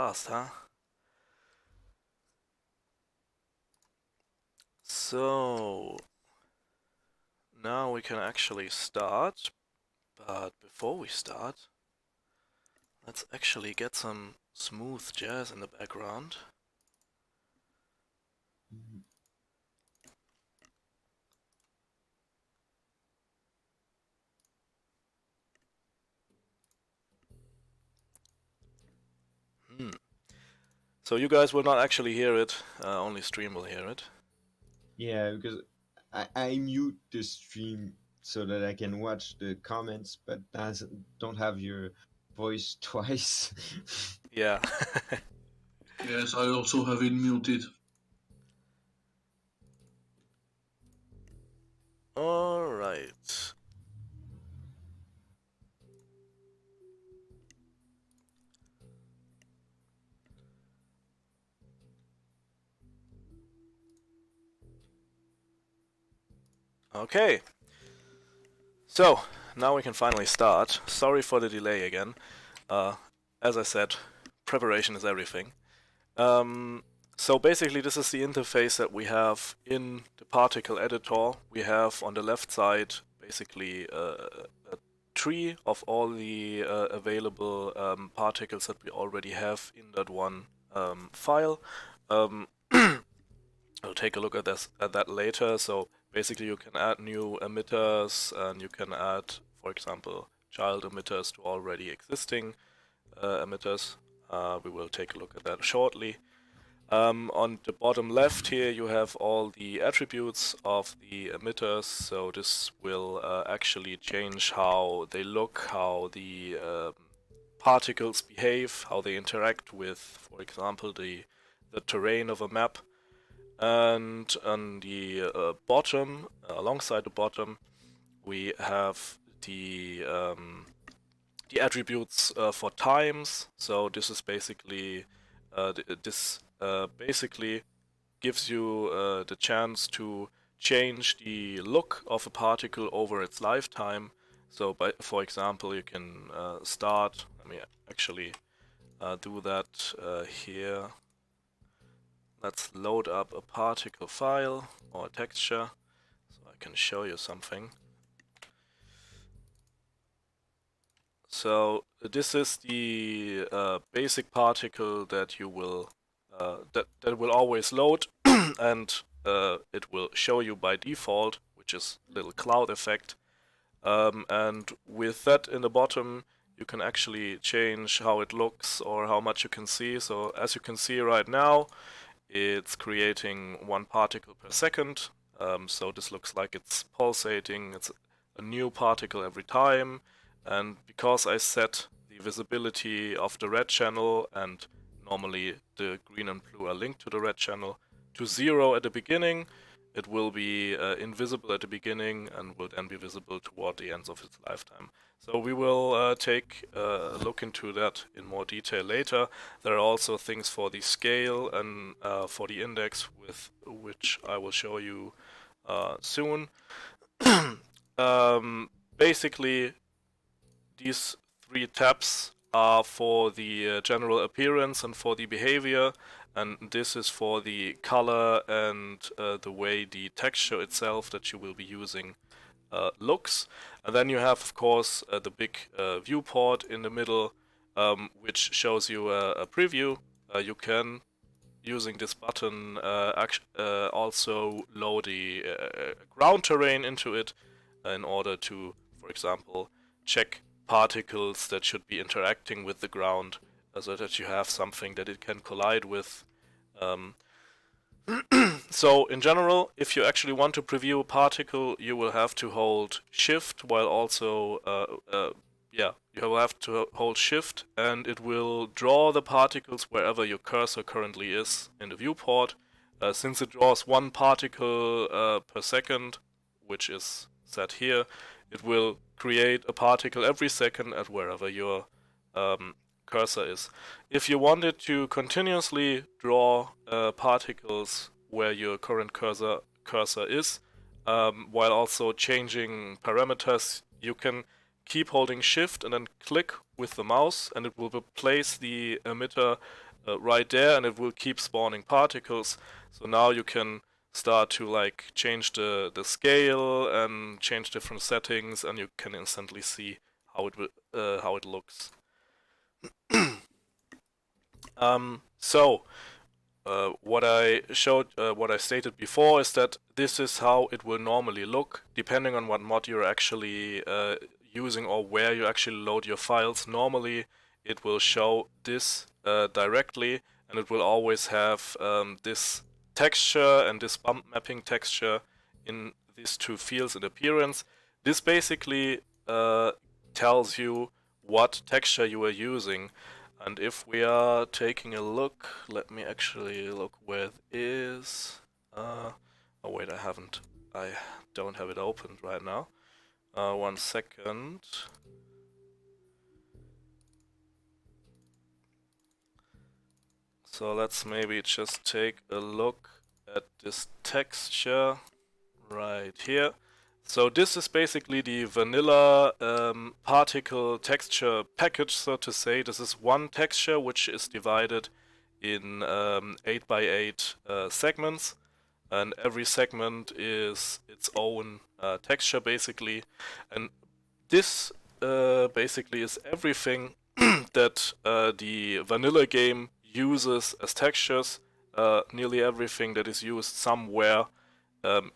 fast, huh? So now we can actually start, but before we start, let's actually get some smooth jazz in the background. So you guys will not actually hear it, only stream will hear it. Yeah, because I mute the stream so that I can watch the comments, but don't have your voice twice. Yeah. Yes, I also have it muted. Alright. Okay. So, now we can finally start. Sorry for the delay again. As I said, preparation is everything. So basically this is the interface that we have in the particle editor. We have on the left side basically a tree of all the available particles that we already have in that one file. I'll take a look at that later. So basically you can add new emitters and you can add, for example, child emitters to already existing emitters. We will take a look at that shortly. On the bottom left here you have all the attributes of the emitters, so this will actually change how they look, how the particles behave, how they interact with, for example, the terrain of a map. And on the bottom, alongside the bottom, we have the attributes for times. So this is basically basically gives you the chance to change the look of a particle over its lifetime. So, for example, you can start. Let me actually do that here. Let's load up a particle file or a texture so I can show you something. So this is the basic particle that you will that will always load, and it will show you by default, which is a little cloud effect. And with that in the bottom, you can actually change how it looks or how much you can see. So as you can see right now, it's creating one particle per second. So this looks like it's pulsating. It's a new particle every time. And because I set the visibility of the red channel, and normally the green and blue are linked to the red channel, to 0 at the beginning, it will be invisible at the beginning and will then be visible toward the ends of its lifetime. So we will take a look into that in more detail later. There are also things for the scale and for the index, with which I will show you soon. Basically, these 3 tabs are for the general appearance and for the behavior, and this is for the color and the way the texture itself that you will be using looks. And then you have, of course, the big viewport in the middle, which shows you a preview. You can, using this button, also load the ground terrain into it in order to, for example, check particles that should be interacting with the ground, so that you have something that it can collide with. So in general, if you actually want to preview a particle, you will have to hold Shift, while also you will have to hold Shift, and it will draw the particles wherever your cursor currently is in the viewport. Since it draws one particle per second, which is set here, it will create a particle every second at wherever your cursor is. If you wanted to continuously draw particles where your current cursor is, while also changing parameters, you can keep holding shift and then click with the mouse, and it will replace the emitter right there, and it will keep spawning particles. So now you can start to like change the scale and change different settings, and you can instantly see how it looks. What I showed, what I stated before, is that this is how it will normally look, depending on what mod you're actually using or where you actually load your files. Normally, it will show this directly, and it will always have this texture and this bump mapping texture in these two fields in appearance. This basically tells you what texture you are using. And if we are taking a look, let me actually look where it is. Oh wait, I don't have it opened right now. 1 second. So let's maybe just take a look at this texture right here. So this is basically the vanilla particle texture package, so to say. This is one texture which is divided in 8x8 segments, and every segment is its own texture basically. And this basically is everything that the vanilla game uses as textures. Nearly everything that is used somewhere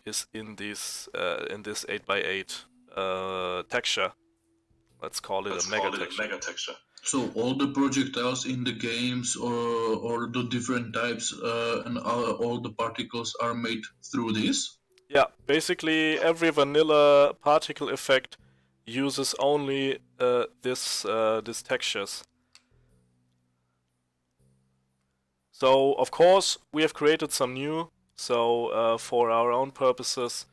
is in this 8x8 texture. Let's call it a mega texture. So all the projectiles in the games, or the different types, and all the particles are made through this? Yeah, basically every vanilla particle effect uses only these textures. So of course we have created some new. So for our own purposes,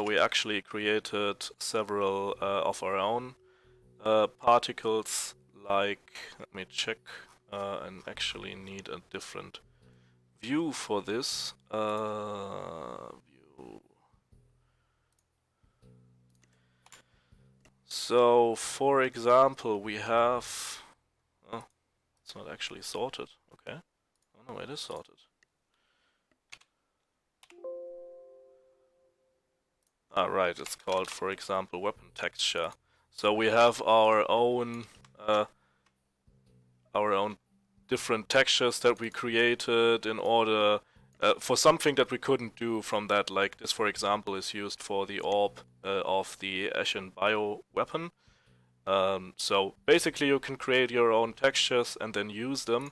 we actually created several of our own particles. Like, let me check, and actually need a different view for this. View. So for example, we have. Oh, it's not actually sorted. Okay. Oh no, it is sorted. Right, it's called, for example, weapon texture. So we have our own different textures that we created in order for something that we couldn't do from that. Like this, for example, is used for the orb of the Ashen Bio weapon. So basically, you can create your own textures and then use them.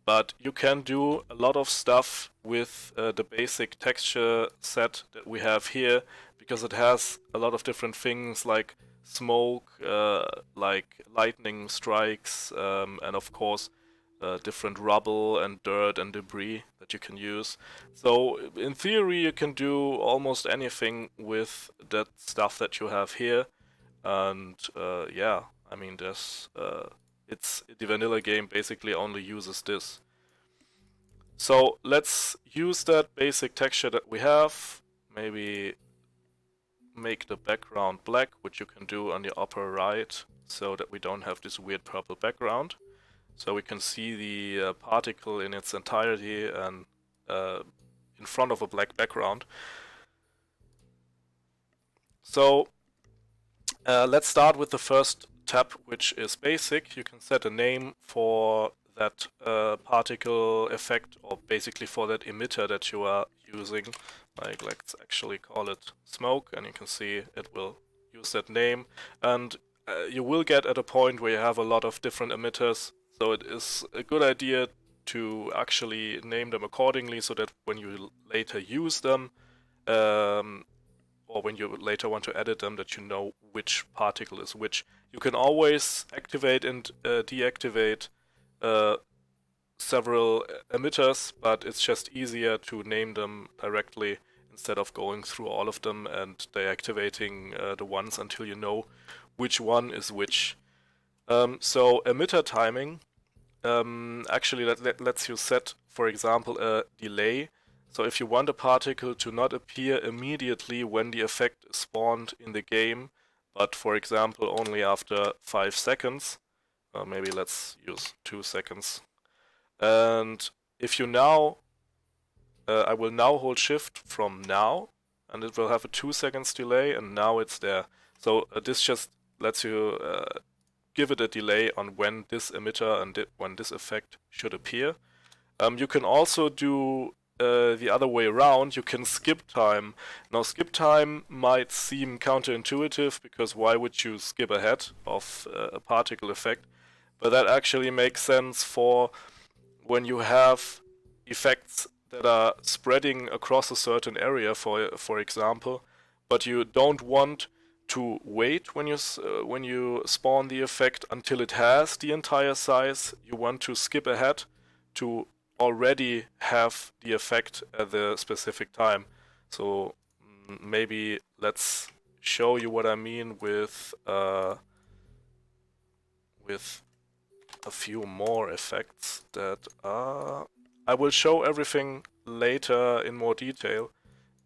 But you can do a lot of stuff with the basic texture set that we have here, because it has a lot of different things like smoke, like lightning strikes, and of course different rubble and dirt and debris that you can use. So in theory you can do almost anything with that stuff that you have here. And yeah, I mean, there's the vanilla game basically only uses this. So let's use that basic texture that we have. Maybe make the background black, which you can do on the upper right, so that we don't have this weird purple background. So we can see the particle in its entirety and in front of a black background. So let's start with the first tab, which is basic. You can set a name for that particle effect, or basically for that emitter that you are using. Like, let's actually call it smoke, and you can see it will use that name. And you will get at a point where you have a lot of different emitters, so it is a good idea to actually name them accordingly, so that when you later use them, or when you later want to edit them, that you know which particle is which. You can always activate and deactivate several emitters, but it's just easier to name them directly instead of going through all of them and deactivating the ones until you know which one is which. So emitter timing actually lets you set, for example, a delay. So if you want a particle to not appear immediately when the effect is spawned in the game, but for example only after 5 seconds. Maybe let's use 2 seconds. And if you now, I will now hold shift from now, and it will have a 2 seconds delay, and now it's there. So this just lets you give it a delay on when this emitter and when this effect should appear. You can also do the other way around. You can skip time. Now skip time might seem counterintuitive, because why would you skip ahead of a particle effect? But that actually makes sense for when you have effects that are spreading across a certain area, for example, but you don't want to wait when you spawn the effect until it has the entire size. You want to skip ahead to already have the effect at the specific time. So maybe let's show you what I mean with a few more effects that are... I will show everything later in more detail,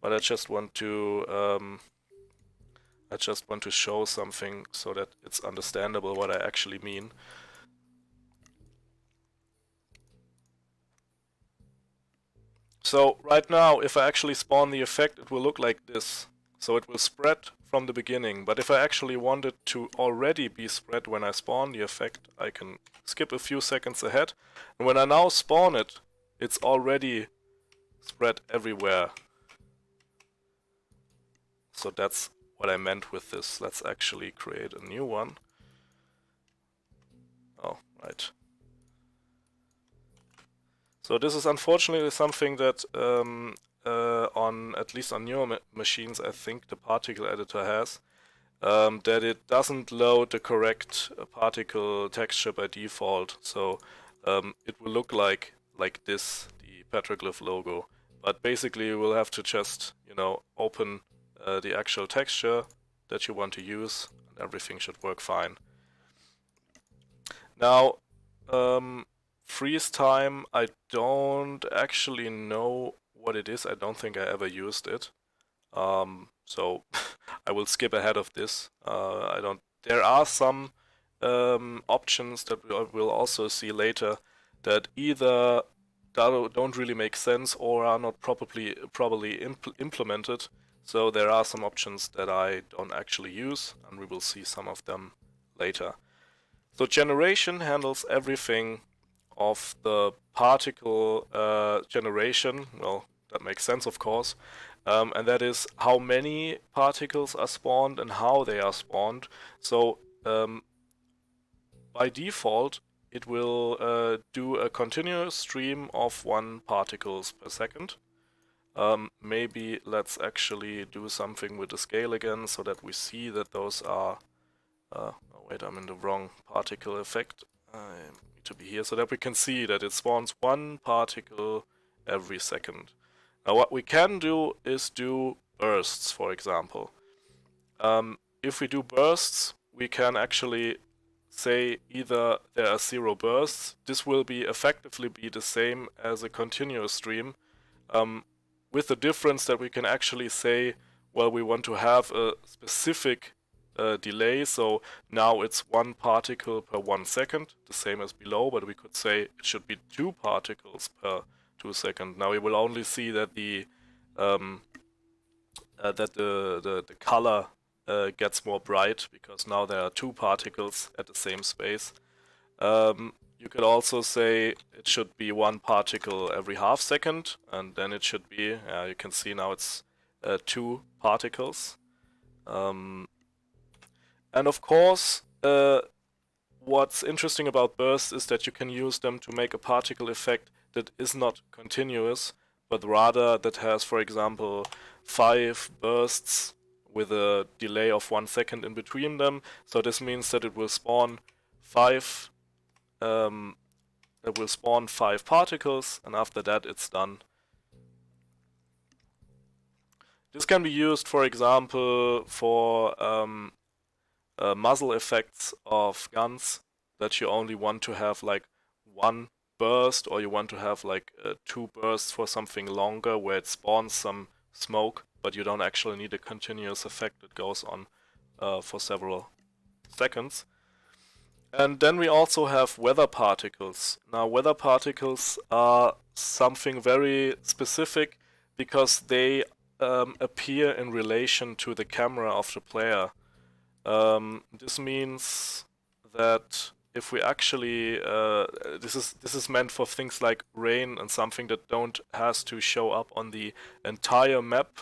but I just want to show something so that it's understandable what I actually mean. So right now, if I actually spawn the effect, it will look like this. So it will spread from the beginning, but if I actually want it to already be spread when I spawn the effect, I can skip a few seconds ahead, and when I now spawn it, it's already spread everywhere. So that's what I meant with this. Let's actually create a new one. Oh, right. So this is unfortunately something that at least on newer machines, I think the particle editor has, that it doesn't load the correct particle texture by default. So it will look like this, the petroglyph logo. But basically you will have to just, open the actual texture that you want to use, and everything should work fine. Now, freeze time, I don't actually know what it is. I don't think I ever used it. So I will skip ahead of this. There are some options that we'll also see later that either don't really make sense or are not properly implemented. So there are some options that I don't actually use, and we will see some of them later. So generation handles everything of the particle generation. Well, that makes sense, of course. And that is how many particles are spawned and how they are spawned. So by default, it will do a continuous stream of 1 particles per second. Maybe let's actually do something with the scale again so that we see that those are... oh wait, I'm in the wrong particle effect. I need to be here so that we can see that it spawns 1 particle every second. Now what we can do is do bursts, for example. If we do bursts, we can actually say either there are 0 bursts. This will be effectively be the same as a continuous stream, with the difference that we can actually say, well, we want to have a specific delay, so now it's 1 particle per 1 second, the same as below, but we could say it should be 2 particles per 2 seconds. Now we will only see that the color gets more bright, because now there are 2 particles at the same space. You could also say it should be 1 particle every half second, and then it should be, you can see now it's 2 particles. And of course, what's interesting about bursts is that you can use them to make a particle effect that is not continuous, but rather that has, for example, 5 bursts with a delay of 1 second in between them. So this means that it will spawn 5 particles, and after that it's done. This can be used, for example, for muzzle effects of guns, that you only want to have like 1 burst, or you want to have like 2 bursts for something longer where it spawns some smoke, but you don't actually need a continuous effect that goes on for several seconds. And then we also have weather particles. Now, weather particles are something very specific because they appear in relation to the camera of the player. This means that if we actually this is meant for things like rain and something that don't has to show up on the entire map,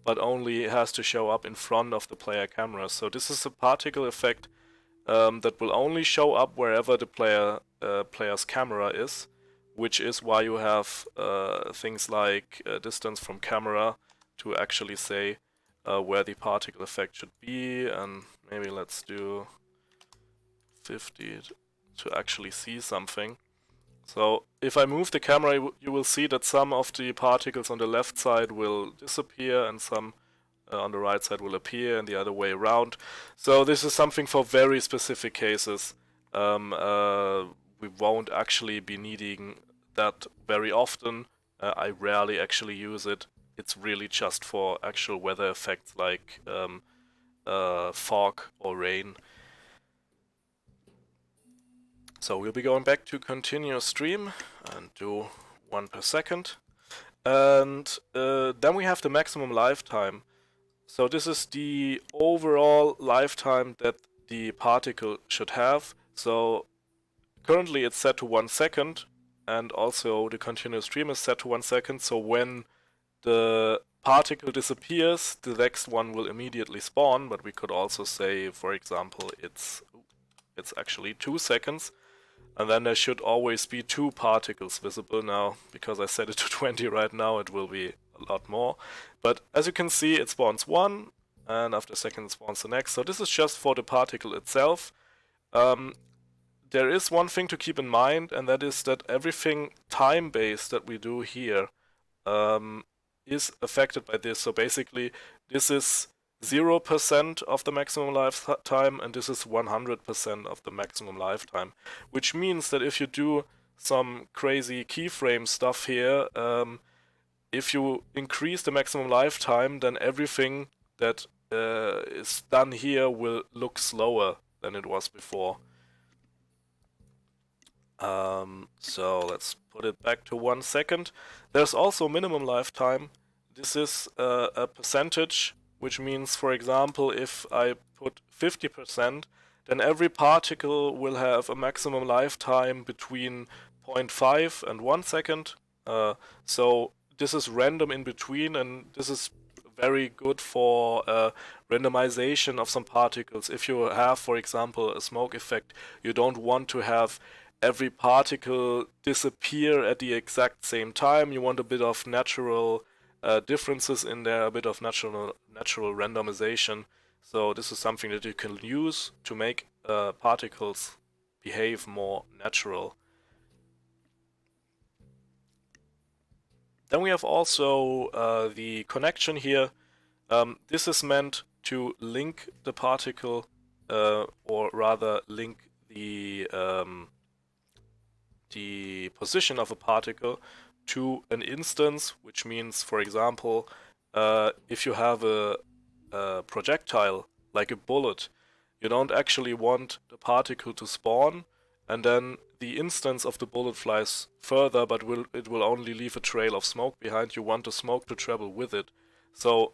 but only has to show up in front of the player camera. So this is a particle effect that will only show up wherever the player's camera is, which is why you have things like distance from camera to actually say where the particle effect should be, and maybe let's do 50 to actually see something. So if I move the camera, you will see that some of the particles on the left side will disappear and some on the right side will appear and the other way around. So this is something for very specific cases. We won't actually be needing that very often. I rarely actually use it. It's really just for actual weather effects like fog or rain. So we'll be going back to continuous stream and do 1 per second. And then we have the maximum lifetime. So this is the overall lifetime that the particle should have. So currently it's set to 1 second, and also the continuous stream is set to 1 second. So when the particle disappears, the next one will immediately spawn. But we could also say, for example, it's actually 2 seconds. And then there should always be 2 particles visible. Now, because I set it to 20 right now, it will be a lot more. But as you can see, it spawns 1, and after a second it spawns the next. So this is just for the particle itself. There is one thing to keep in mind, and that is that everything time-based that we do here is affected by this. So basically, this is 0% of the maximum lifetime, and this is 100% of the maximum lifetime. Which means that if you do some crazy keyframe stuff here, if you increase the maximum lifetime, then everything that is done here will look slower than it was before. So let's put it back to 1 second. There's also minimum lifetime. This is a percentage, which means, for example, if I put 50%, then every particle will have a maximum lifetime between 0.5 and 1 second. So this is random in between, and this is very good for randomization of some particles. If you have, for example, a smoke effect, you don't want to have every particle disappear at the exact same time. You want a bit of natural differences in there, a bit of natural randomization. So this is something that you can use to make particles behave more natural. Then we have also the connection here. This is meant to link the particle, or rather link the position of a particle to an instance, which means, for example, if you have a projectile, like a bullet, you don't actually want the particle to spawn, and then the instance of the bullet flies further, but it will only leave a trail of smoke behind. You want the smoke to travel with it. So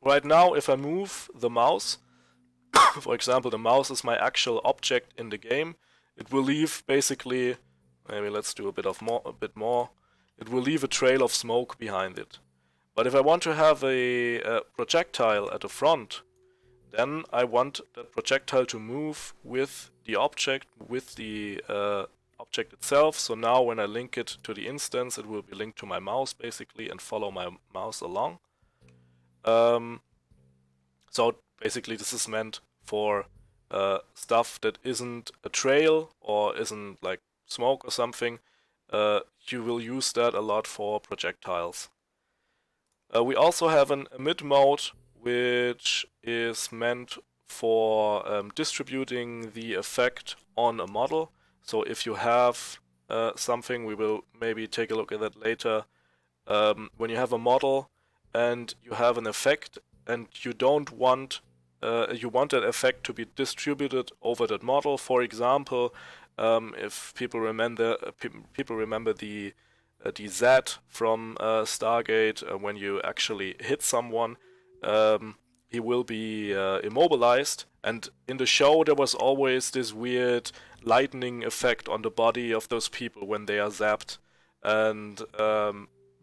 right now, if I move the mouse, for example, the mouse is my actual object in the game, it will leave basically, maybe let's do a bit more. It will leave a trail of smoke behind it. But if I want to have a projectile at the front, then I want that projectile to move with the object, with the object itself. So now when I link it to the instance, it will be linked to my mouse basically and follow my mouse along. So basically this is meant for stuff that isn't a trail or isn't like smoke or something. You will use that a lot for projectiles. We also have an emit mode, which is meant for distributing the effect on a model. So if you have something, we will maybe take a look at that later. When you have a model and you have an effect and you don't want you want that effect to be distributed over that model. For example, if people remember the Z from Stargate, when you actually hit someone, he will be immobilized. And in the show, there was always this weird lightning effect on the body of those people when they are zapped. And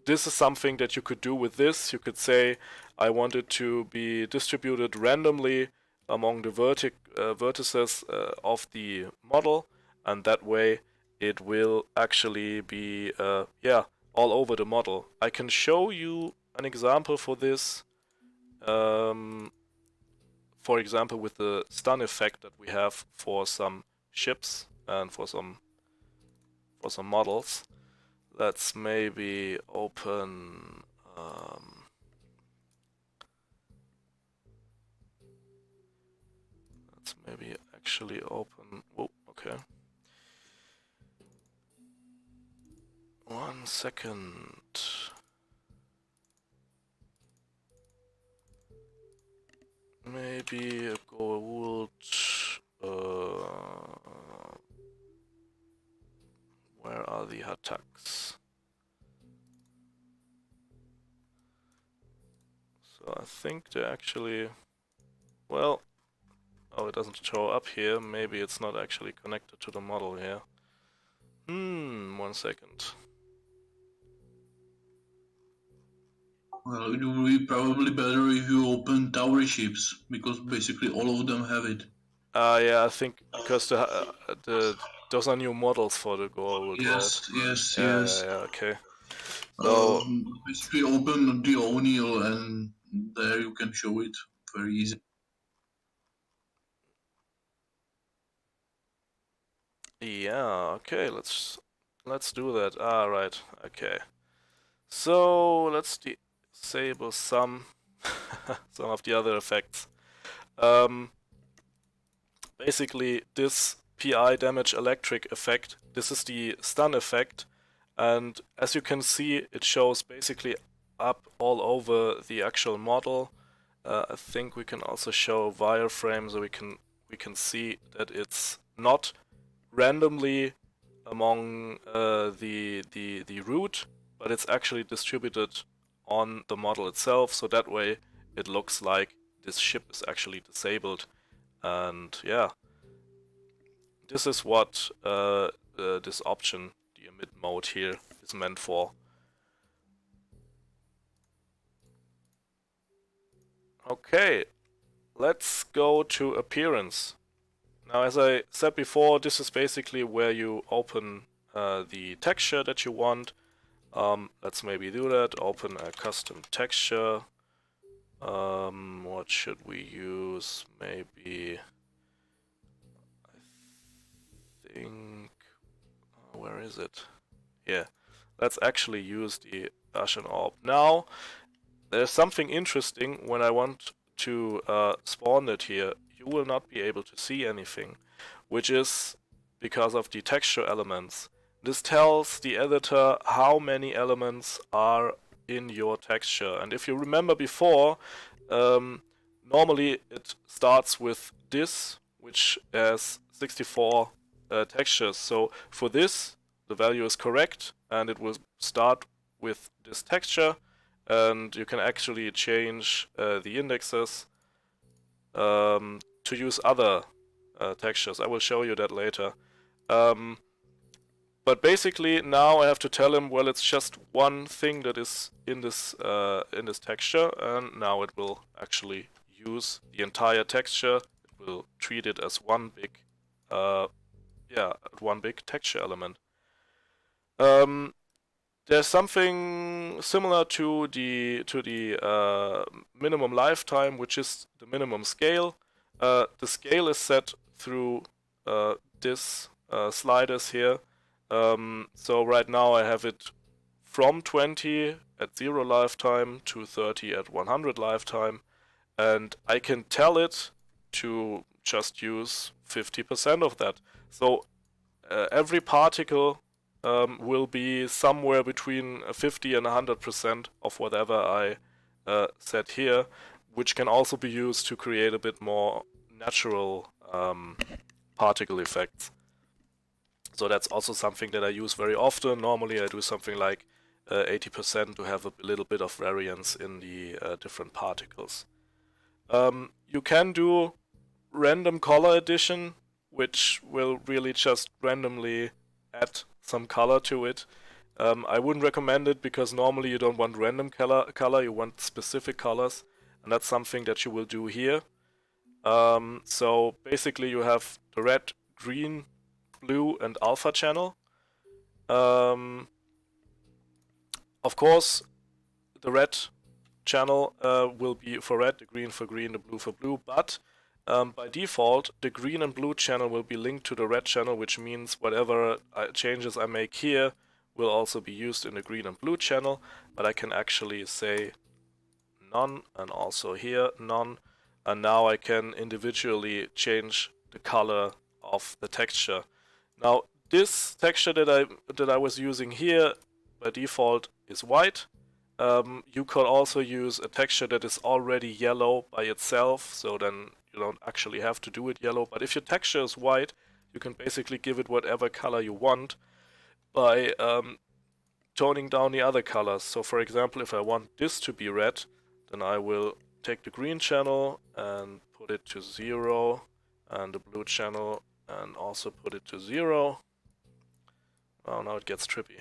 this is something that you could do with this. You could say, I want it to be distributed randomly among the vertices of the model, and that way it will actually be all over the model. I can show you an example for this. For example, with the stun effect that we have for some ships and for some models. Let's maybe open let's maybe actually open. Oh, okay. 1 second. Maybe a gold. Where are the attacks? So I think they actually. Well, oh, it doesn't show up here. Maybe it's not actually connected to the model here. 1 second. Well, it would be probably better if you open tower ships, because basically all of them have it. Yeah, I think because those are new models for the gold. Yes, right? yes, Yeah, yes. yeah, okay. So basically open the O'Neill and there you can show it very easy. yeah, okay, let's do that. Ah, right, okay. So let's disable some of the other effects. Basically, this PI damage electric effect, this is the stun effect, and as you can see, it shows basically up all over the actual model. I think we can also show a wireframe so we can see that it's not randomly among the root, but it's actually distributed on the model itself, so that way it looks like this ship is actually disabled. And yeah, this is what this option, the emit mode here, is meant for. Okay, let's go to appearance. Now, as I said before, this is basically where you open the texture that you want. Let's maybe do that. Open a custom texture. What should we use? Maybe, I think, where is it? Yeah, let's actually use the Ashen Orb. Now, there's something interesting when I want to spawn it here. You will not be able to see anything, which is because of the texture elements. This tells the editor how many elements are in your texture. And if you remember before, normally it starts with this, which has 64 textures. So for this, the value is correct, and it will start with this texture, and you can actually change the indexes to use other textures. I will show you that later. But basically now I have to tell him, well, it's just one thing that is in this texture, and now it will actually use the entire texture. It will treat it as one big texture element. There's something similar to the minimum lifetime, which is the minimum scale. The scale is set through this sliders here. So right now I have it from 20 at 0 lifetime to 30 at 100 lifetime, and I can tell it to just use 50% of that. So every particle will be somewhere between 50 and 100% of whatever I set here, which can also be used to create a bit more natural particle effects. So that's also something that I use very often. Normally I do something like 80% to have a little bit of variance in the different particles. You can do random color addition, which will really just randomly add some color to it. I wouldn't recommend it because normally you don't want random color, you want specific colors, and that's something that you will do here. So basically you have the red, green, blue, and alpha channel. Of course, the red channel will be for red, the green for green, the blue for blue, but by default, the green and blue channel will be linked to the red channel, which means whatever changes I make here will also be used in the green and blue channel, but I can actually say none, and also here none, and now I can individually change the color of the texture. Now this texture that I was using here by default is white. You could also use a texture that is already yellow by itself, so then you don't actually have to do it yellow. But if your texture is white, you can basically give it whatever color you want by toning down the other colors. So for example, if I want this to be red, then I will take the green channel and put it to 0, and the blue channel and also put it to 0. Oh, now it gets trippy.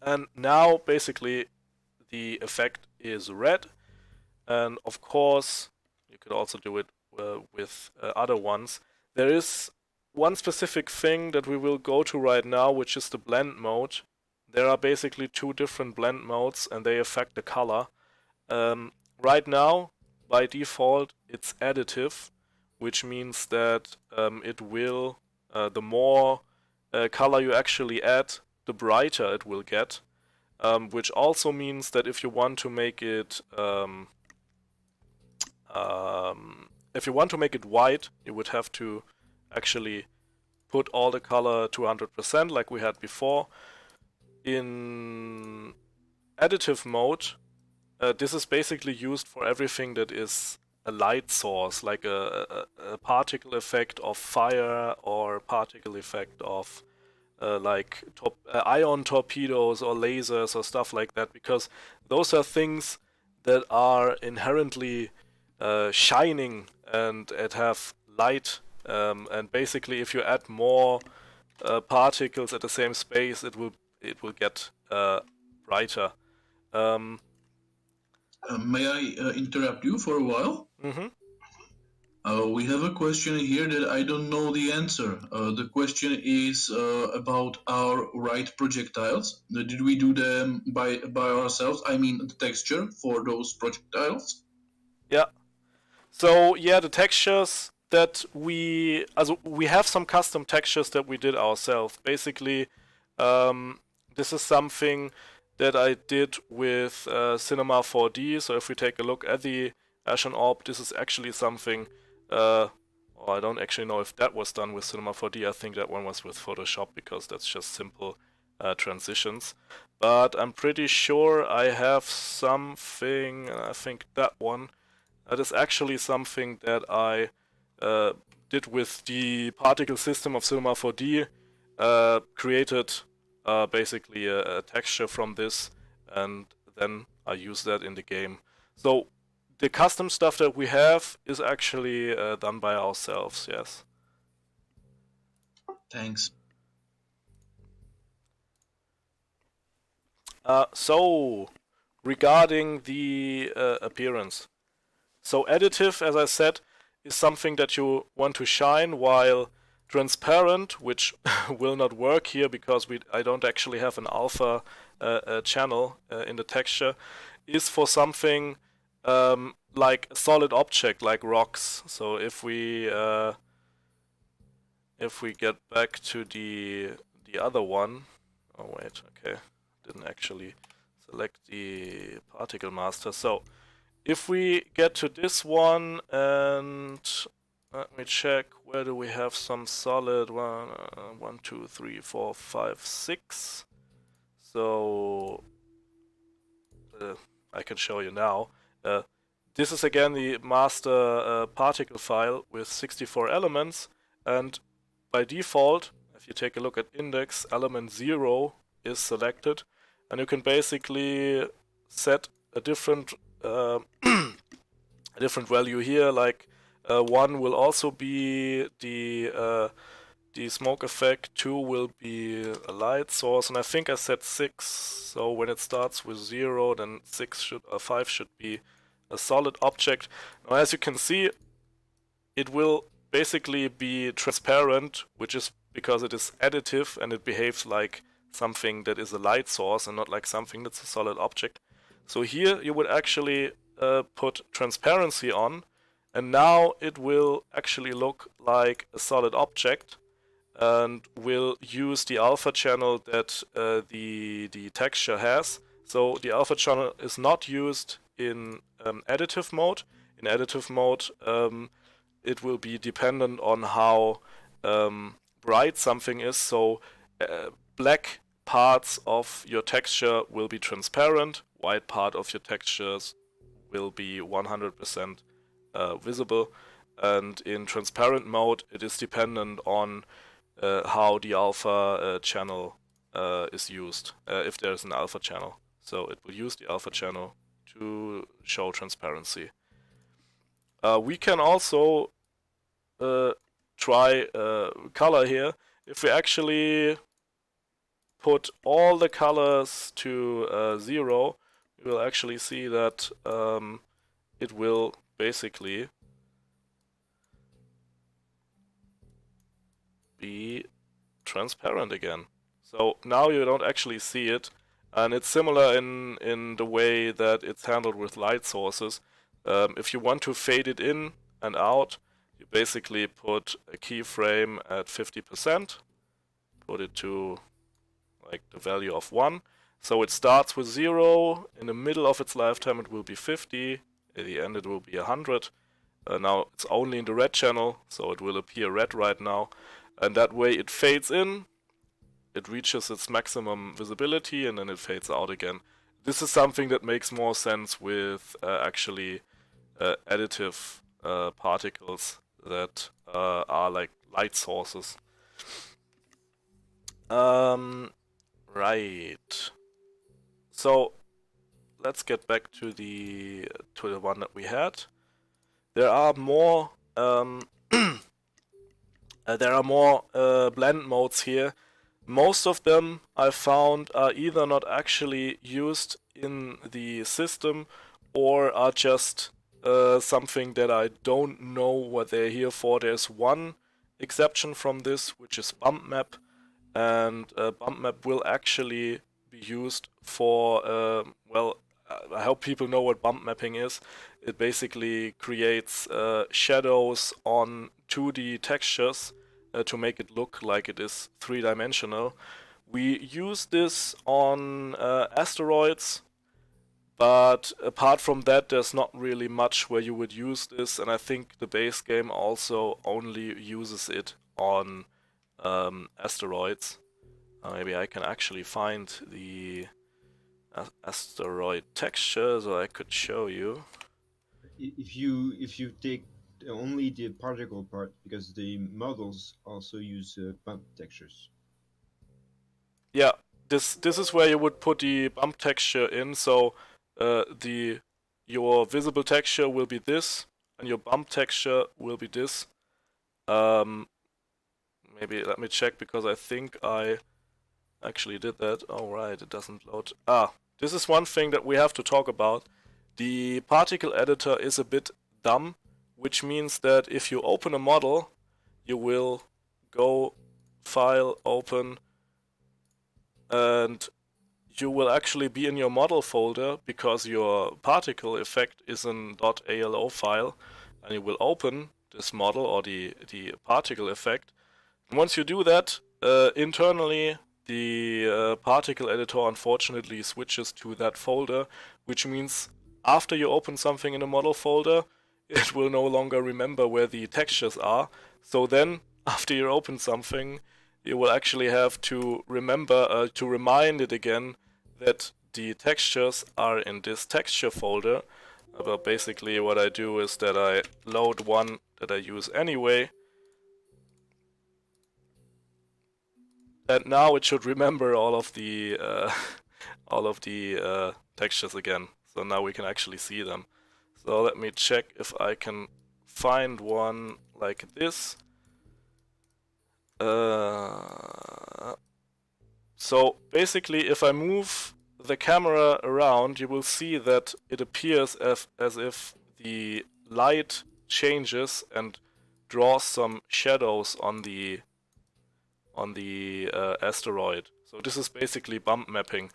And now basically the effect is red, and of course you could also do it with other ones. There is one specific thing that we will go to right now, which is the blend mode. There are basically two different blend modes and they affect the color. Right now, by default, it's additive, which means that it will, the more color you actually add, the brighter it will get. Which also means that if you want to make it white, you would have to actually put all the color to 100% like we had before. In additive mode, this is basically used for everything that is a light source, like a particle effect of fire or particle effect of like ion torpedoes or lasers or stuff like that, because those are things that are inherently shining and have light, and basically if you add more particles at the same space, it will get brighter. May I interrupt you for a while? Mm-hmm. We have a question here that I don't know the answer. The question is about our right projectiles. Did we do them by ourselves? I mean the texture for those projectiles? Yeah. So yeah, the textures that we have some custom textures that we did ourselves. Basically, this is something that I did with Cinema 4D. So if we take a look at the Ashen Orb, this is actually something. I don't actually know if that was done with Cinema 4D. I think that one was with Photoshop because that's just simple transitions. But I'm pretty sure I have something, I think that one. That is actually something that I did with the particle system of Cinema 4D. Created basically a texture from this, and then I use that in the game. So the custom stuff that we have is actually done by ourselves, yes. Thanks. So, regarding the appearance. So additive, as I said, is something that you want to shine, while transparent, which will not work here because I don't actually have an alpha channel in the texture, is for something like a solid object, like rocks. So if we get back to the other one, oh wait, okay, didn't actually select the particle master. So if we get to this one and let me check, where do we have some solid? 1, 2, 3, 4, 5, 6. So I can show you now. this is again the master particle file with 64 elements, and by default, if you take a look at index, element 0 is selected, and you can basically set a different a different value here, like 1 will also be the smoke effect, 2 will be a light source, and I think I set 6, so when it starts with 0, then 5 should be a solid object. Now as you can see, it will basically be transparent, which is because it is additive and it behaves like something that is a light source and not like something that's a solid object. So here you would actually put transparency on, and now it will actually look like a solid object and will use the alpha channel that the texture has. So the alpha channel is not used in additive mode. In additive mode, it will be dependent on how bright something is. So black parts of your texture will be transparent, white part of your textures will be 100% visible, and in transparent mode it is dependent on how the alpha channel is used, if there is an alpha channel. So it will use the alpha channel to show transparency. We can also try color here. If we actually put all the colors to 0, we will actually see that it will basically be transparent again. So now you don't actually see it, and it's similar in the way that it's handled with light sources. If you want to fade it in and out, you basically put a keyframe at 50%, put it to like the value of 1. So it starts with 0, in the middle of its lifetime it will be 50, at the end it will be 100. Now it's only in the red channel, so it will appear red right now. And that way it fades in, it reaches its maximum visibility, and then it fades out again. This is something that makes more sense with actually additive particles that are like light sources. Right. So let's get back to the one that we had. There are more blend modes here. Most of them I found are either not actually used in the system or are just something that I don't know what they're here for. There's one exception from this, which is bump map, and bump map will actually be used for, well, I hope people know what bump mapping is. It basically creates shadows on 2D textures to make it look like it is three-dimensional. We use this on asteroids, but apart from that there's not really much where you would use this, and I think the base game also only uses it on asteroids. Maybe I can actually find the asteroid texture so I could show you. If you take only the particle part, because the models also use bump textures. Yeah, this is where you would put the bump texture in. So your visible texture will be this, and your bump texture will be this. Maybe let me check, because I think I actually did that. Oh right, it doesn't load. This is one thing that we have to talk about. The particle editor is a bit dumb, which means that if you open a model, you will go File, Open, and you will actually be in your model folder because your particle effect is an .alo file, and you will open this model or the particle effect. And once you do that, internally the particle editor unfortunately switches to that folder, which means after you open something in a model folder, it will no longer remember where the textures are. So then, after you open something, you will actually have to remember, to remind it again that the textures are in this texture folder, But basically what I do is that I load one that I use anyway. And now it should remember all of the textures again. So now we can actually see them. So let me check if I can find one like this. So basically, if I move the camera around, you will see that it appears as if the light changes and draws some shadows on the asteroid. So this is basically bump mapping.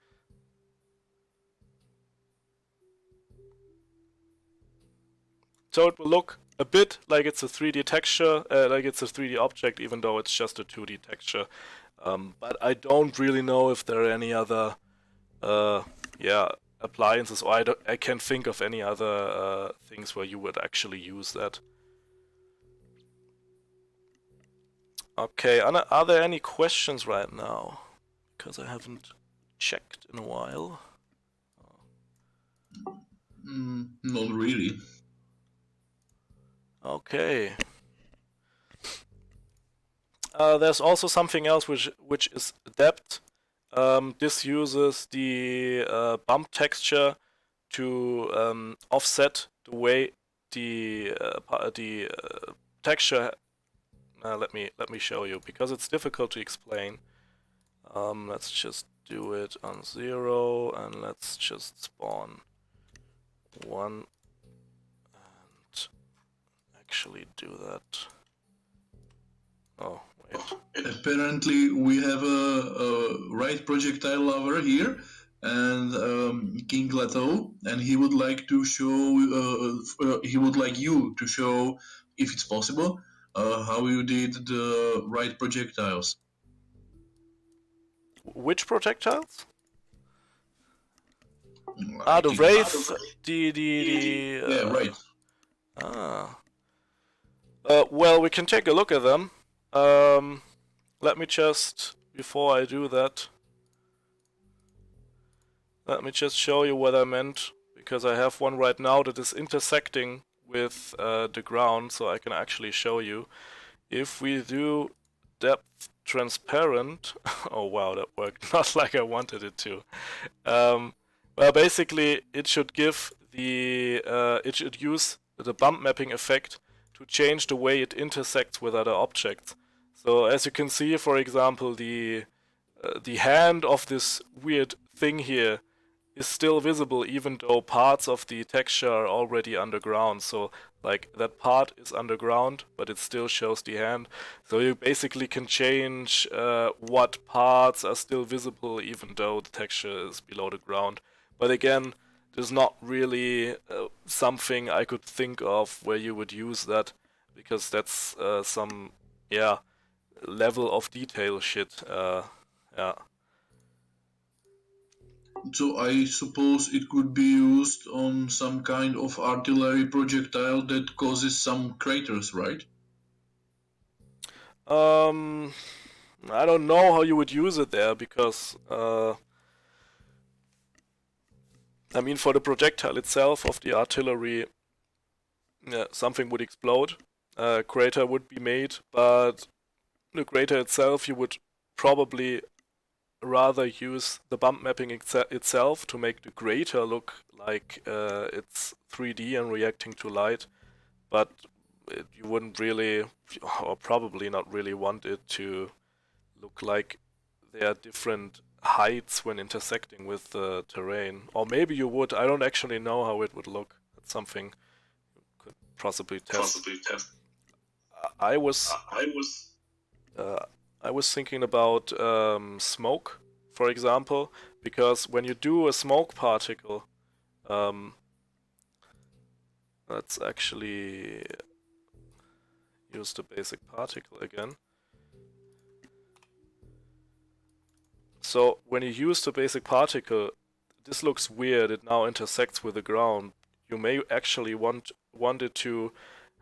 So it will look a bit like it's a 3D texture, like it's a 3D object, even though it's just a 2D texture. But I don't really know if there are any other, appliances, or I can't think of any other things where you would actually use that. Okay, are there any questions right now? Because I haven't checked in a while. Not really. Okay. There's also something else which is depth. This uses the bump texture to offset the way the texture. Let me show you, because it's difficult to explain. Let's just do it on 0 and let's just spawn 1 and actually do that. Oh, wait. Apparently, we have a right projectile lover here, and King Lato, and he would like to show. He would like you to show, if it's possible, how you did the right projectiles. Which projectiles? Like The Wraith. Yeah, right. Well, we can take a look at them. Let me just, before I do that, let me just show you what I meant, because I have one right now that is intersecting with the ground, so I can actually show you. If we do depth transparent, oh wow, that worked not like I wanted it to. Well, basically, it should give the it should use the bump mapping effect to change the way it intersects with other objects. So as you can see, for example, the hand of this weird thing here is still visible, even though parts of the texture are already underground. So like that part is underground, but it still shows the hand. So you basically can change what parts are still visible, even though the texture is below the ground. But again, there's not really something I could think of where you would use that, because that's some, yeah, level of detail shit. Yeah. So I suppose it could be used on some kind of artillery projectile that causes some craters, right? I don't know how you would use it there, because I mean, for the projectile itself of the artillery, yeah, something would explode, a crater would be made, but the crater itself, you would probably rather use the bump mapping itself to make the crater look like it's 3D and reacting to light, but you wouldn't really, or probably not really, want it to look like there are different heights when intersecting with the terrain. Or maybe you would. I don't actually know how it would look. That's something you could possibly test. I was thinking about smoke, for example, because when you do a smoke particle, let's actually use the basic particle again. So when you use the basic particle, this looks weird. It now intersects with the ground. You may actually want it to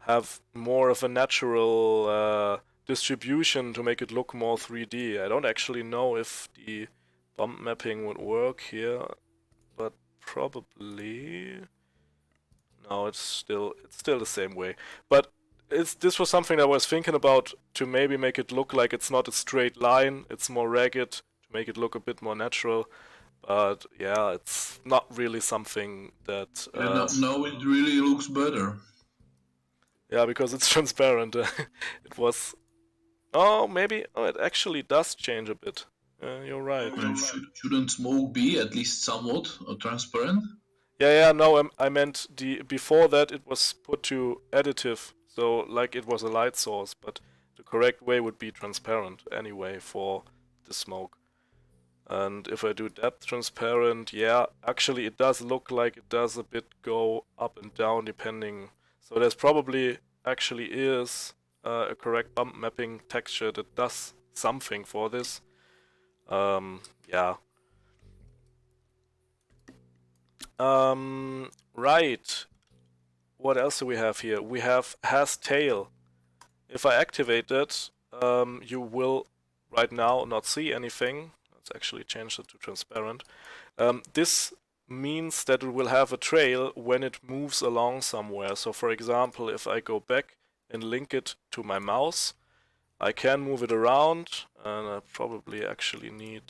have more of a natural distribution to make it look more 3D. I don't actually know if the bump mapping would work here, but probably. No, it's still the same way. But this was something I was thinking about to maybe make it look like it's not a straight line, it's more ragged, to make it look a bit more natural. But yeah, it's not really something that... now it really looks better. Yeah, because it's transparent. It was... Oh, maybe... Oh, it actually does change a bit. You're right. Shouldn't smoke be at least somewhat transparent? Yeah, no, I meant before that it was put to additive, so like it was a light source, but the correct way would be transparent anyway for the smoke. And if I do depth transparent, yeah, actually it does look like it does a bit go up and down depending. So there's probably actually is a correct bump mapping texture that does something for this. Yeah. Right. What else do we have here? We have has tail. If I activate it, you will right now not see anything. Let's actually change it to transparent. This means that it will have a trail when it moves along somewhere. So for example, if I go back and link it to my mouse, I can move it around, and I probably actually need...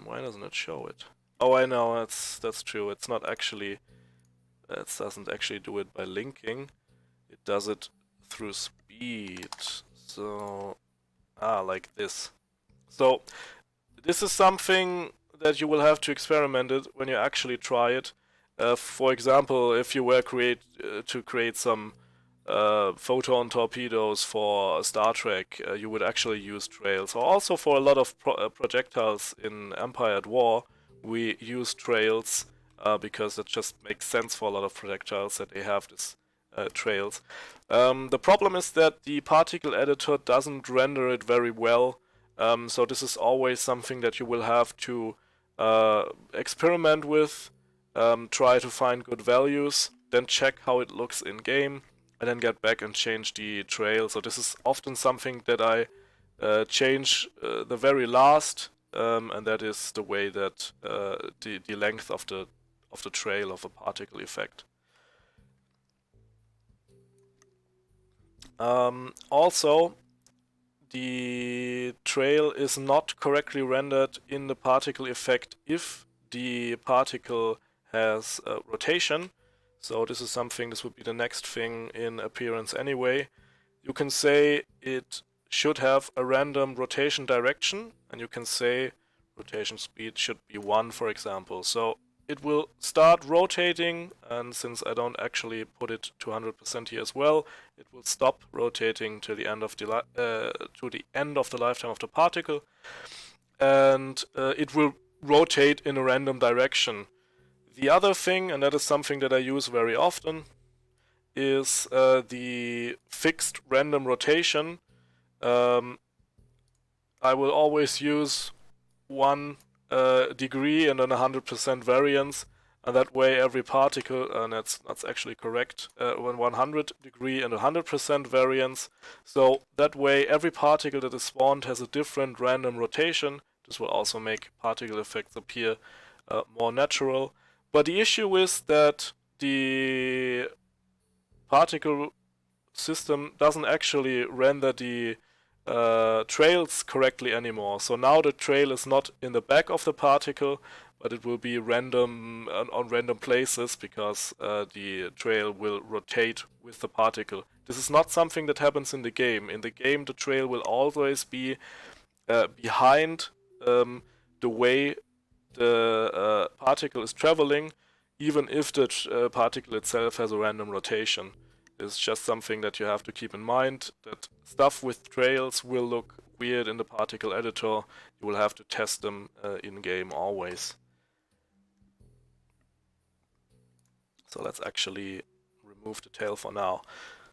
why doesn't it show it? Oh, I know, that's true. It's not actually... It doesn't actually do it by linking. It does it through speed. So... like this. So, this is something that you will have to experiment it when you actually try it. For example, if you were to create some photon torpedoes for Star Trek, you would actually use trails. Or also for a lot of projectiles in Empire at War, we use trails because it just makes sense for a lot of projectiles that they have this trails. The problem is that the particle editor doesn't render it very well, so this is always something that you will have to experiment with, try to find good values, then check how it looks in game, and then get back and change the trail. So this is often something that I change the very last, and that is the way that the length of the trail of a particle effect. Also, the trail is not correctly rendered in the particle effect if the particle has rotation. So this is something, this would be the next thing in appearance anyway. You can say it should have a random rotation direction, and you can say rotation speed should be 1, for example. So it will start rotating, and since I don't actually put it to 100% here as well, it will stop rotating to the end of the lifetime of the particle, and it will rotate in a random direction. The other thing, and that is something that I use very often, is the fixed random rotation. I will always use 1 degree and then 100% variance, and that way every particle, and that's actually correct, 100 degree and 100% variance. So that way every particle that is spawned has a different random rotation. This will also make particle effects appear more natural. But the issue is that the particle system doesn't actually render the trails correctly anymore. So now the trail is not in the back of the particle, but it will be random on random places, because the trail will rotate with the particle. This is not something that happens in the game. In the game, the trail will always be behind the way the particle is traveling, even if the particle itself has a random rotation. It's just something that you have to keep in mind, that stuff with trails will look weird in the particle editor. You will have to test them in-game always. So let's actually remove the tail for now.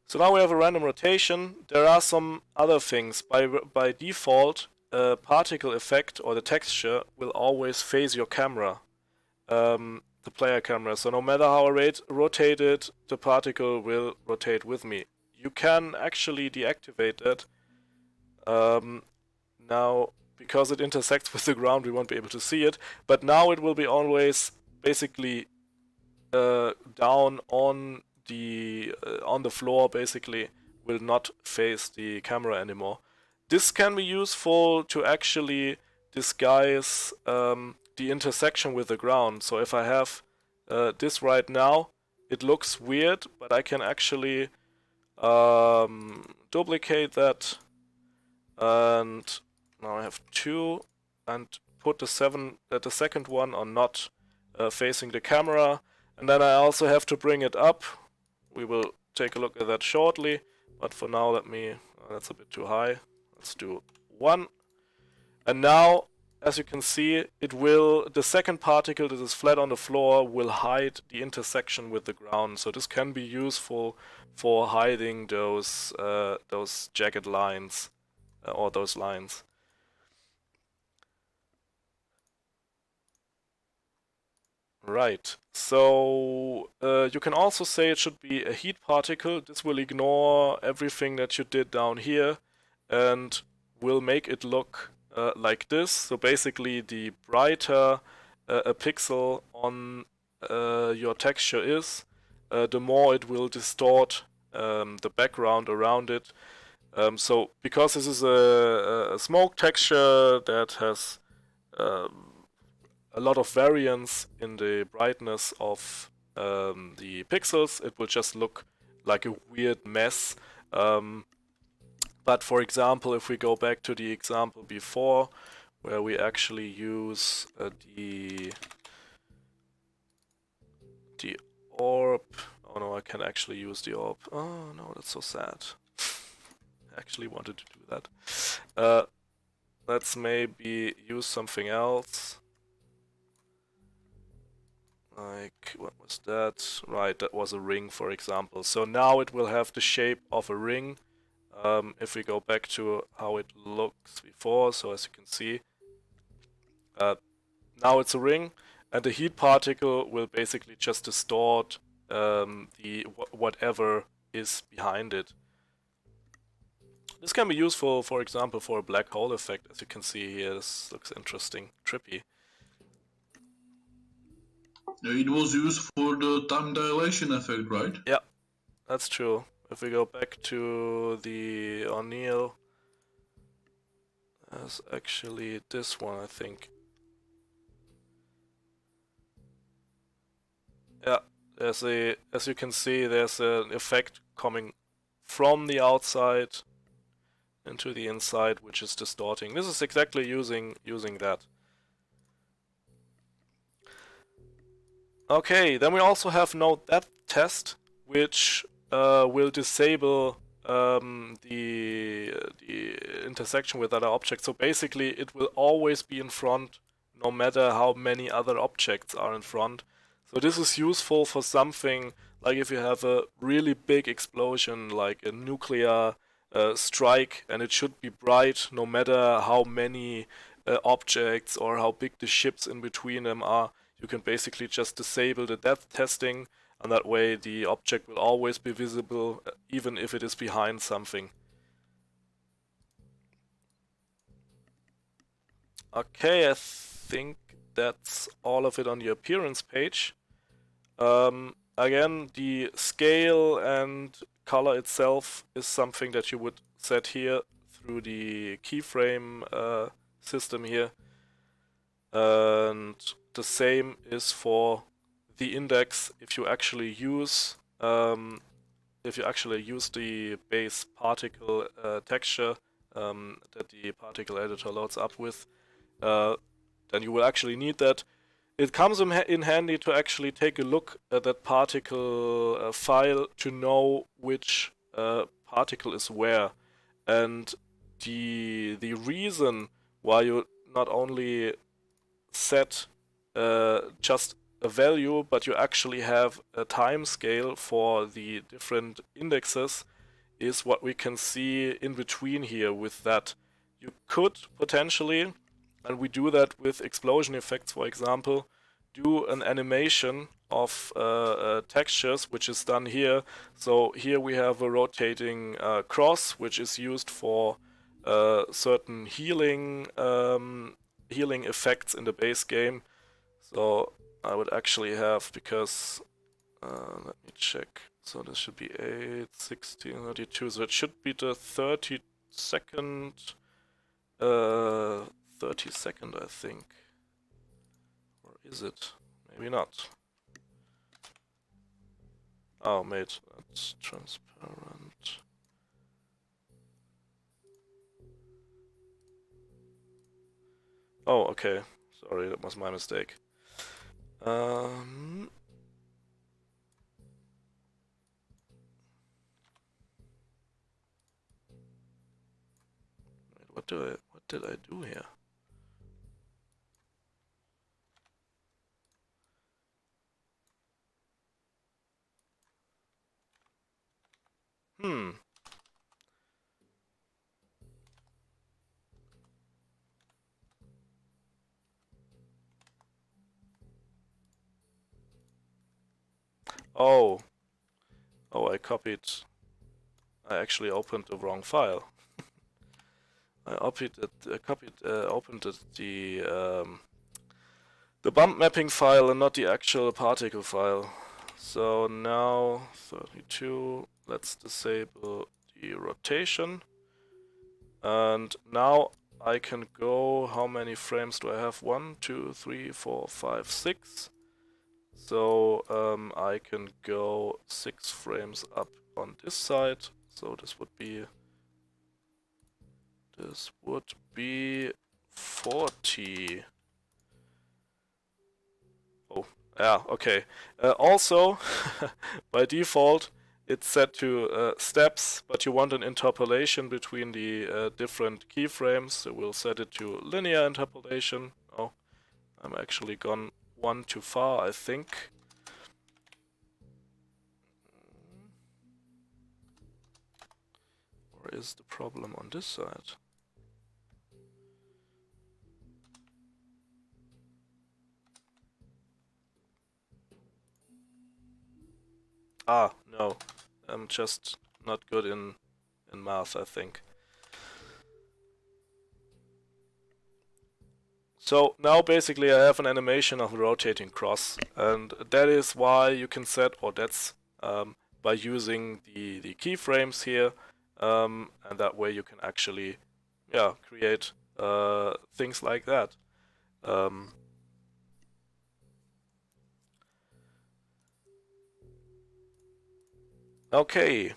So now we have a random rotation. There are some other things. By default, particle effect or the texture will always face your camera, the player camera. So no matter how I rotate it, the particle will rotate with me. You can actually deactivate it. Now because it intersects with the ground, we won't be able to see it. But now it will be always basically down on the floor, basically will not face the camera anymore. This can be useful to actually disguise the intersection with the ground. So if I have this right now, it looks weird, but I can actually duplicate that, and now I have 2, and put the second one on not facing the camera, and then I also have to bring it up. We will take a look at that shortly, but for now that's a bit too high. Let's do 1, and now, as you can see, the second particle that is flat on the floor will hide the intersection with the ground. So this can be useful for hiding those jagged lines or those lines. Right. So you can also say it should be a heat particle. This will ignore everything that you did down here and will make it look like this. So basically, the brighter a pixel on your texture is, the more it will distort the background around it. So because this is a smoke texture that has a lot of variance in the brightness of the pixels, it will just look like a weird mess. But for example, if we go back to the example before, where we actually use the orb. Oh no, I can actually use the orb. Oh no, that's so sad. I actually wanted to do that. Let's maybe use something else. Like, what was that? Right, that was a ring, for example. So now it will have the shape of a ring. If we go back to how it looks before, so as you can see, now it's a ring, and the heat particle will basically just distort whatever is behind it. This can be useful, for example, for a black hole effect. As you can see here, this looks interesting, trippy. It was used for the time dilation effect, right? Yeah, that's true. If we go back to the O'Neill, there's actually this one, I think. Yeah, as you can see, there's an effect coming from the outside into the inside, which is distorting. This is exactly using that. Okay, then we also have node depth test, which will disable the intersection with other objects. So basically, it will always be in front, no matter how many other objects are in front. So this is useful for something like if you have a really big explosion, like a nuclear strike, and it should be bright no matter how many objects or how big the ships in between them are. You can basically just disable the depth testing, and that way the object will always be visible, even if it is behind something. Okay, I think that's all of it on the appearance page. Again, the scale and color itself is something that you would set here through the keyframe system here. And the same is for the index. If you actually use the base particle texture that the particle editor loads up with, then you will actually need that. It comes in handy to actually take a look at that particle file to know which particle is where, and the reason why you not only set just a value, but you actually have a time scale for the different indexes is what we can see in between here with that. You could potentially, and we do that with explosion effects, for example, do an animation of textures, which is done here. So here we have a rotating cross, which is used for certain healing healing effects in the base game. So I would actually have, because let me check. So this should be 8, 16, 32. So it should be the 32nd, 32nd, I think. Or is it? Maybe not. Oh, mate, that's transparent. Oh, okay. Sorry, that was my mistake. Wait, what did I do here? Hmm. Oh. Oh, I actually opened the wrong file. I opened the bump mapping file and not the actual particle file. So now 32. Let's disable the rotation, and now I can go. How many frames do I have? 1, 2, 3, 4, 5, 6. So I can go 6 frames up on this side. So this would be 40. Oh, yeah, okay. Also, by default, it's set to steps, but you want an interpolation between the different keyframes, so we'll set it to linear interpolation. Oh, I'm actually gone one too far, I think. Or is the problem on this side? Ah, no. I'm just not good in math, I think. So now basically I have an animation of a rotating cross, and that is why you can set, or that's by using the keyframes here, and that way you can actually, yeah, create things like that. Okay,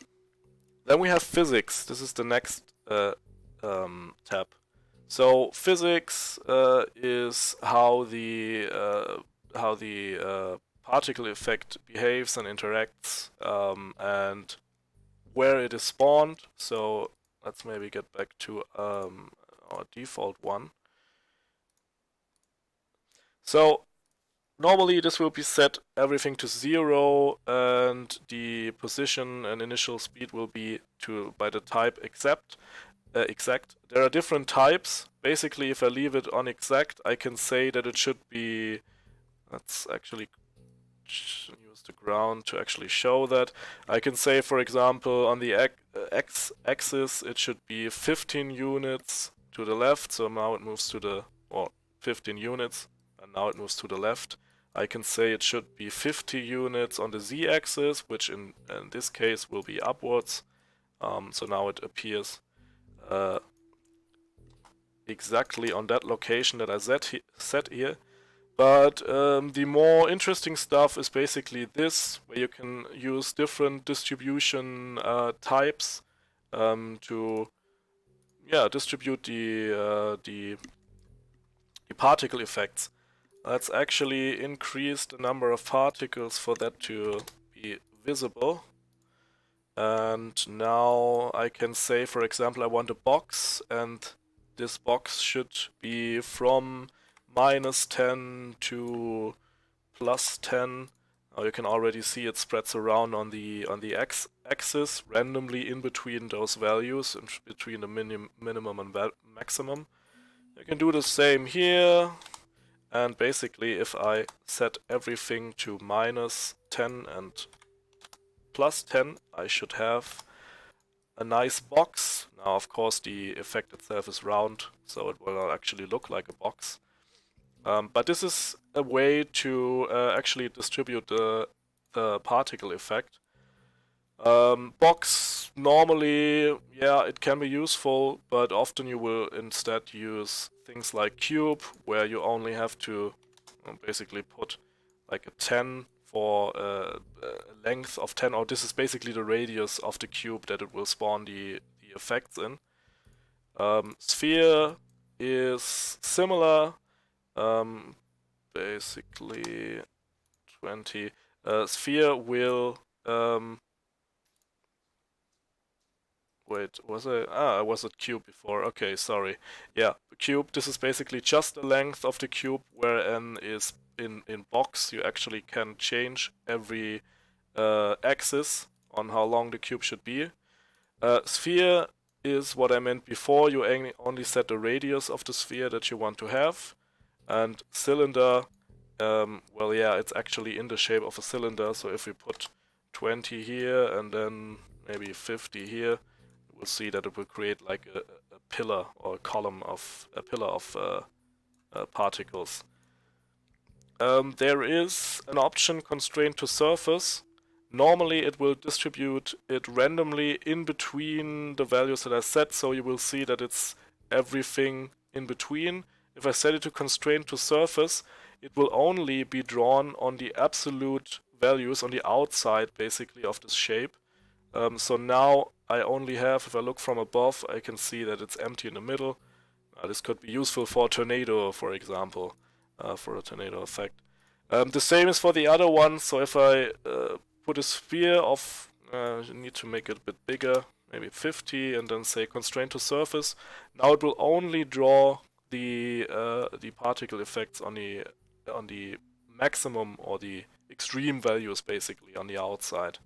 then we have physics. This is the next tab. So physics is how the particle effect behaves and interacts, and where it is spawned. So let's maybe get back to our default one. So normally this will be set everything to 0, and the position and initial speed will be by the type exact. There are different types. Basically, if I leave it on exact, I can say that it should be. Let's actually use the ground to actually show that. I can say, for example, on the x-axis, it should be 15 units to the left. So now it moves to the, or 15 units, and now it moves to the left. I can say it should be 50 units on the z-axis, which in this case will be upwards. So now it appears exactly on that location that I set here. But the more interesting stuff is basically this, where you can use different distribution types to, yeah, distribute the particle effects. Let's actually increase the number of particles for that to be visible. And now I can say, for example, I want a box, and this box should be from -10 to +10. Now you can already see it spreads around on the x-axis randomly in between those values, and between the minimum and maximum. You can do the same here, and basically if I set everything to -10 and +10, I should have a nice box. Now, of course, the effect itself is round, so it will not actually look like a box. But this is a way to actually distribute the particle effect. Box, normally, yeah, it can be useful, but often you will instead use things like cube, where you only have to basically put like a 10 for a length of 10, or this is basically the radius of the cube that it will spawn the effects in. Sphere is similar, basically 20. Sphere will wait, was it? I was at cube before. Okay, sorry. Yeah, cube, this is basically just the length of the cube, where n is in box. You actually can change every axis on how long the cube should be. Sphere is what I meant before. You only set the radius of the sphere that you want to have. And cylinder, well, yeah, it's actually in the shape of a cylinder. So if we put 20 here and then maybe 50 here, we'll see that it will create like a pillar or a column of a pillar of particles. There is an option constraint to surface. Normally it will distribute it randomly in between the values that I set, so you will see that it's everything in between. If I set it to constraint to surface, it will only be drawn on the absolute values on the outside basically of this shape. So now I only have, if I look from above, I can see that it's empty in the middle. This could be useful for a tornado, for example, for a tornado effect. The same is for the other one, so if I put a sphere of, you need to make it a bit bigger, maybe 50, and then say constraint to surface, now it will only draw the particle effects on the maximum or the extreme values basically on the outside.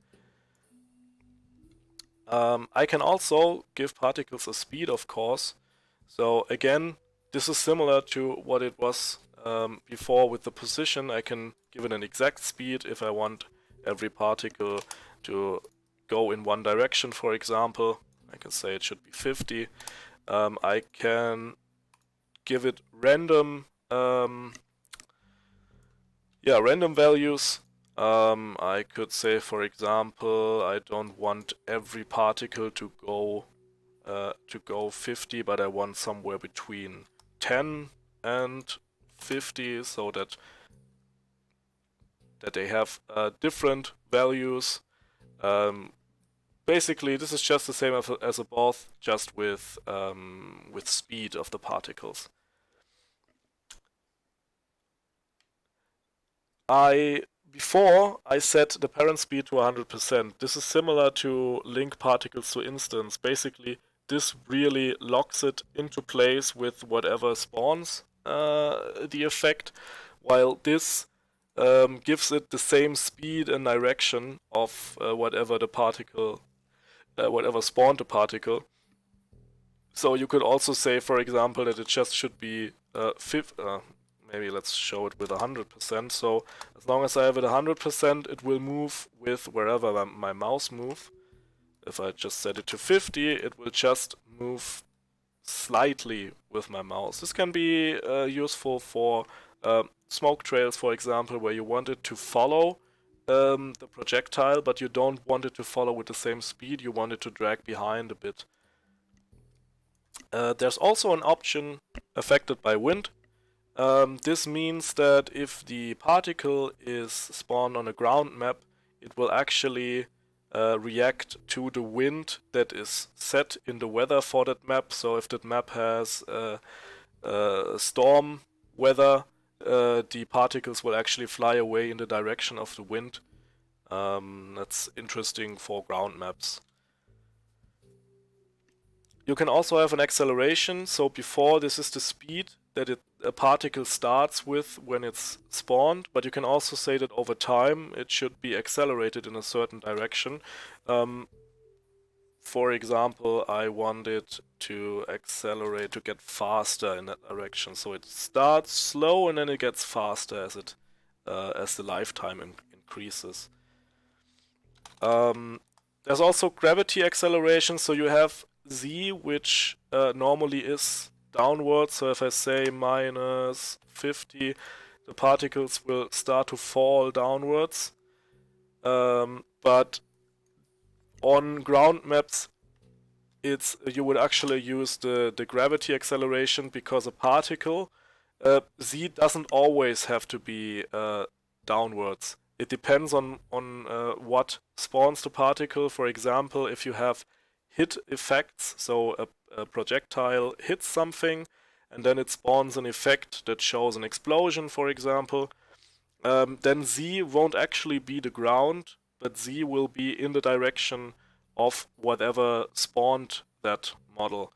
I can also give particles a speed, of course. So again, this is similar to what it was before with the position. I can give it an exact speed if I want every particle to go in one direction, for example. I can say it should be 50. I can give it random random values. I could say, for example, I don't want every particle to go 50, but I want somewhere between 10 and 50, so that they have different values. Basically, this is just the same as above, just with speed of the particles. Before I set the parent speed to 100%. This is similar to link particles to instance. Basically, this really locks it into place with whatever spawns the effect, while this gives it the same speed and direction of whatever the particle, whatever spawned the particle. So you could also say, for example, that it just should be maybe let's show it with 100%. So as long as I have it 100%, it will move with wherever my mouse moves. If I just set it to 50, it will just move slightly with my mouse. This can be useful for smoke trails, for example, where you want it to follow the projectile, but you don't want it to follow with the same speed. You want it to drag behind a bit. There's also an option affected by wind. This means that if the particle is spawned on a ground map, it will actually react to the wind that is set in the weather for that map. So if that map has storm weather, the particles will actually fly away in the direction of the wind. That's interesting for ground maps. You can also have an acceleration, so before this is the speed that a particle starts with when it's spawned, but you can also say that over time it should be accelerated in a certain direction. For example, I want it to accelerate, to get faster in that direction. So it starts slow and then it gets faster as the lifetime increases. There's also gravity acceleration, so you have z, which normally is downwards. So if I say minus 50, the particles will start to fall downwards. But on ground maps, you would actually use the gravity acceleration, because a particle z doesn't always have to be downwards. It depends on what spawns the particle. For example, if you have hit effects, so a projectile hits something and then it spawns an effect that shows an explosion, for example, then z won't actually be the ground, but z will be in the direction of whatever spawned that model.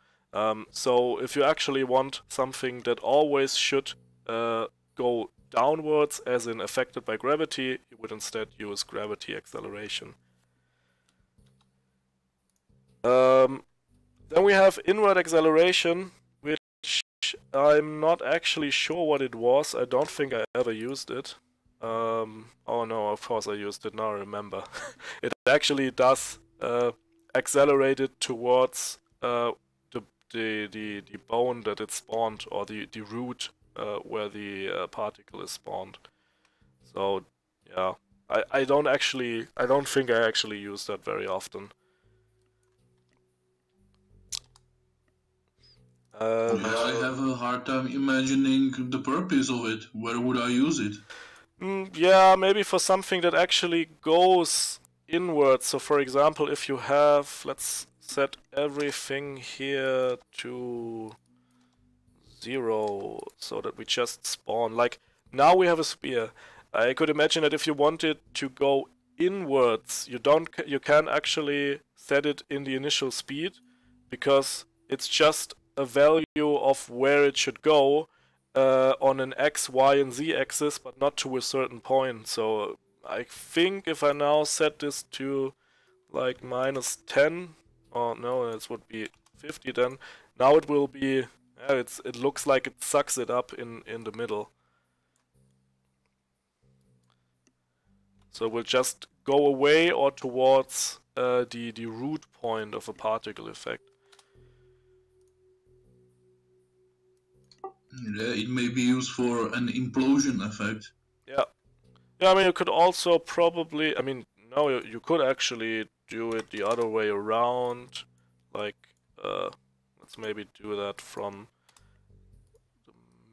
So if you actually want something that always should go downwards, as in affected by gravity, you would instead use gravity acceleration. Then we have inward acceleration, which I'm not actually sure what it was. I don't think I ever used it. Oh no, of course I used it, now I remember. It actually does accelerate it towards the bone that it spawned, or the root where the particle is spawned. So yeah, I don't think I actually use that very often. I have a hard time imagining the purpose of it. Where would I use it? Yeah, maybe for something that actually goes inwards. So for example, if you have, let's set everything here to 0 so that we just spawn. Like, now we have a spear. I could imagine that if you wanted to go inwards, you can actually set it in the initial speed, because it's just a value of where it should go on an x, y, and z axis, but not to a certain point. So I think if I now set this to like minus 10, oh no, this would be 50 then. Now it will be, yeah, it looks like it sucks it up in the middle. So it will just go away or towards the root point of a particle effect. Yeah, it may be used for an implosion effect. Yeah. Yeah, I mean, you could also probably, I mean, no, you could actually do it the other way around. Like, let's maybe do that from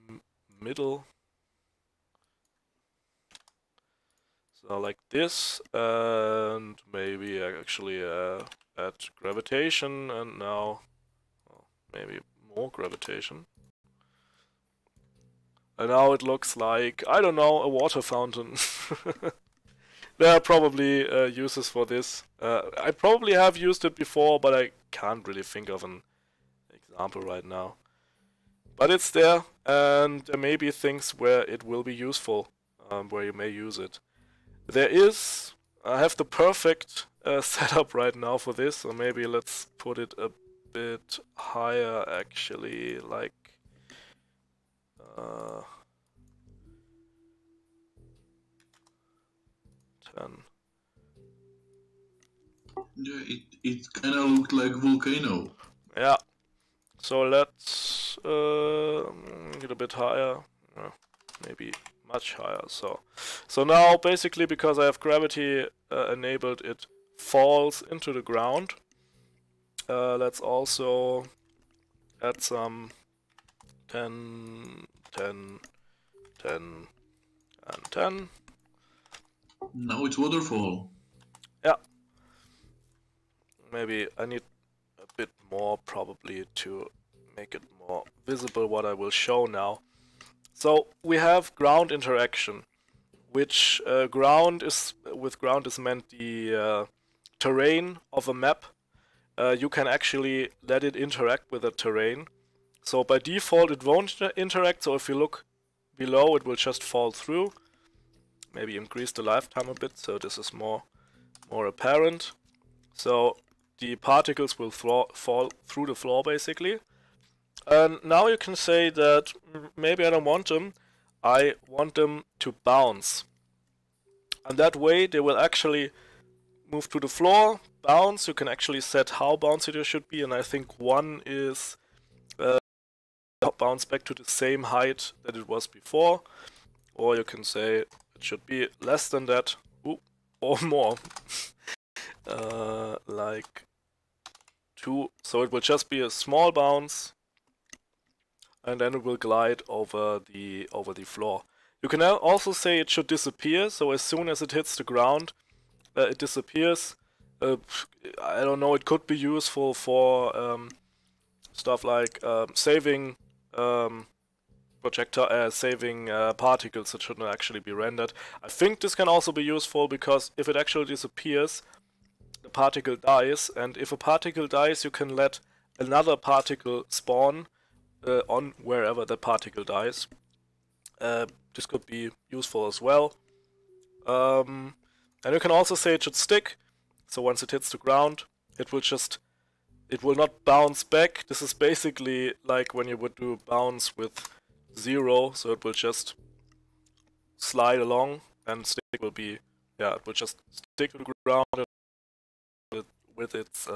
the middle. So like this, and maybe actually add gravitation, and now maybe more gravitation. And now it looks like, I don't know, a water fountain. There are probably uses for this. I probably have used it before, but I can't really think of an example right now. But it's there, and there may be things where it will be useful, where you may use it. I have the perfect setup right now for this, so maybe let's put it a bit higher actually, like 10. Yeah, it kind of looked like volcano. Yeah. So let's get a bit higher, maybe much higher. So now basically, because I have gravity enabled, it falls into the ground. Let's also add some 10, 10, 10, and 10. Now it's waterfall. Yeah. Maybe I need a bit more probably to make it more visible what I will show now. So we have ground interaction, which with ground is meant the terrain of a map. You can actually let it interact with the terrain. So by default it won't interact, so if you look below it will just fall through. Maybe increase the lifetime a bit so this is more apparent. So the particles will fall through the floor basically. And now you can say that maybe I don't want them, I want them to bounce. And that way they will actually move to the floor, bounce. You can actually set how bouncy it should be, and I think 1 is bounce back to the same height that it was before, or you can say it should be less than that, or more, like 2. So it will just be a small bounce, and then it will glide over the floor. You can also say it should disappear, so as soon as it hits the ground, it disappears. I don't know, it could be useful for stuff like saving saving particles that shouldn't actually be rendered. I think this can also be useful because if it actually disappears, the particle dies, and if a particle dies, you can let another particle spawn on wherever the particle dies. This could be useful as well. And you can also say it should stick, so once it hits the ground, it will not bounce back. This is basically like when you would do bounce with 0, so it will just slide along, and stick will be, it will just stick to the ground with its